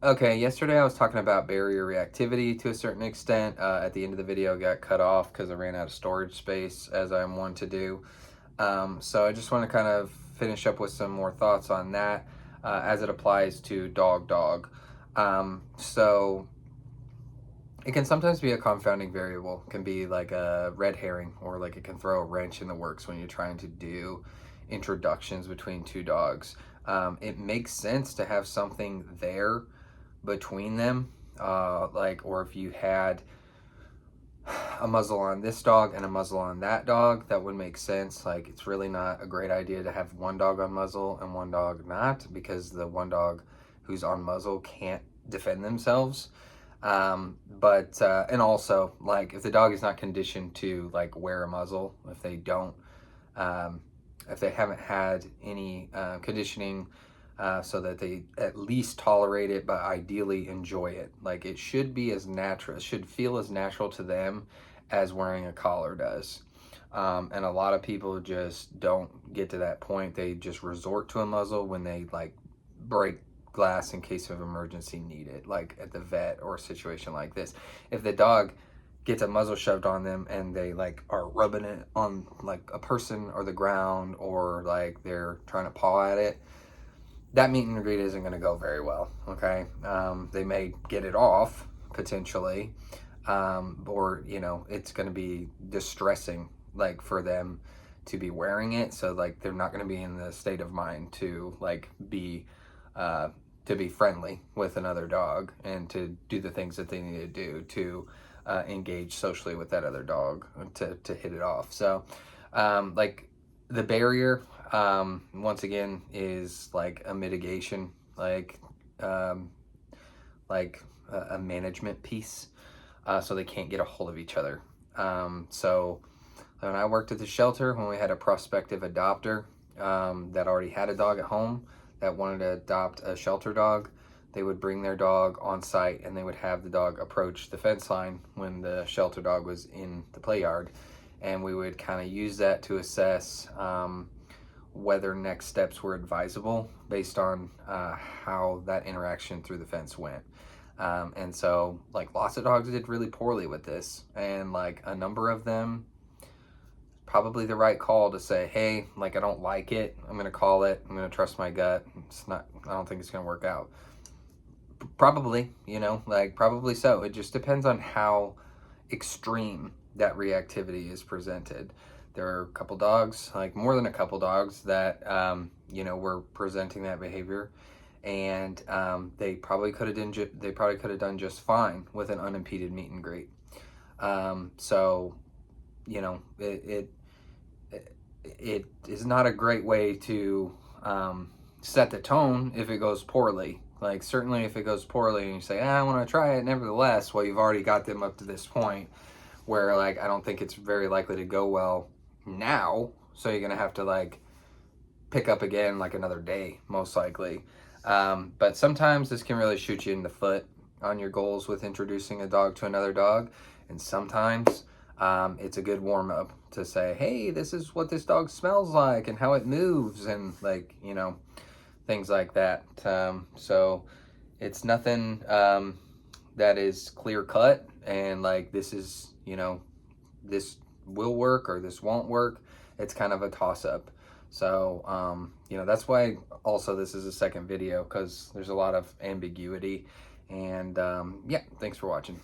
Okay, yesterday I was talking about barrier reactivity to a certain extent. At the end of the video, got cut off because I ran out of storage space, as I'm one to do. So I just want to kind of finish up with some more thoughts on that as it applies to dog. So it can sometimes be a confounding variable. It can be like a red herring, or like it can throw a wrench in the works when you're trying to do introductions between two dogs. It makes sense to have something there between them, or if you had a muzzle on this dog and a muzzle on that dog, that would make sense. Like, it's really not a great idea to have one dog on muzzle and one dog not, because the one dog who's on muzzle can't defend themselves. And also, like, if the dog is not conditioned to like wear a muzzle, um, if they haven't had any conditioning, so that they at least tolerate it, but ideally enjoy it. Like, it should be as natural, it should feel as natural to them as wearing a collar does. And a lot of people just don't get to that point. They just resort to a muzzle when they like break glass in case of emergency needed, like at the vet or a situation like this. If the dog gets a muzzle shoved on them and they like are rubbing it on like a person or the ground, or like they're trying to paw at it, that meet and greet isn't going to go very well. Okay, they may get it off potentially, or it's going to be distressing, like, for them to be wearing it. So like they're not going to be in the state of mind to like be to be friendly with another dog and to do the things that they need to do to engage socially with that other dog, to hit it off. So like, the barrier, once again, is like a mitigation, um, like a management piece, so they can't get a hold of each other. So when I worked at the shelter, when we had a prospective adopter that already had a dog at home that wanted to adopt a shelter dog, they would bring their dog on site and they would have the dog approach the fence line when the shelter dog was in the play yard. And we would kind of use that to assess whether next steps were advisable based on how that interaction through the fence went. And so, like, lots of dogs did really poorly with this, and like a number of them, probably the right call to say, hey, like, I don't like it. I'm gonna call it. I'm gonna trust my gut. It's not. I don't think it's gonna work out. Probably, like, probably so. It just depends on how extreme that reactivity is presented. There are a couple dogs, like more than a couple dogs, that were presenting that behavior, and they probably could have done just fine with an unimpeded meet and greet. So it is not a great way to set the tone if it goes poorly. Like, certainly if it goes poorly and you say, I want to try it nevertheless, well, you've already got them up to this point where, like, I don't think it's very likely to go well now. So you're going to have to like pick up again like another day, most likely. But sometimes this can really shoot you in the foot on your goals with introducing a dog to another dog. And sometimes it's a good warm up to say, hey, this is what this dog smells like and how it moves, and like, things like that. So it's nothing that is clear cut and like, this is, this will work or this won't work. It's kind of a toss up. So, that's why also this is a second video, because there's a lot of ambiguity. And yeah, thanks for watching.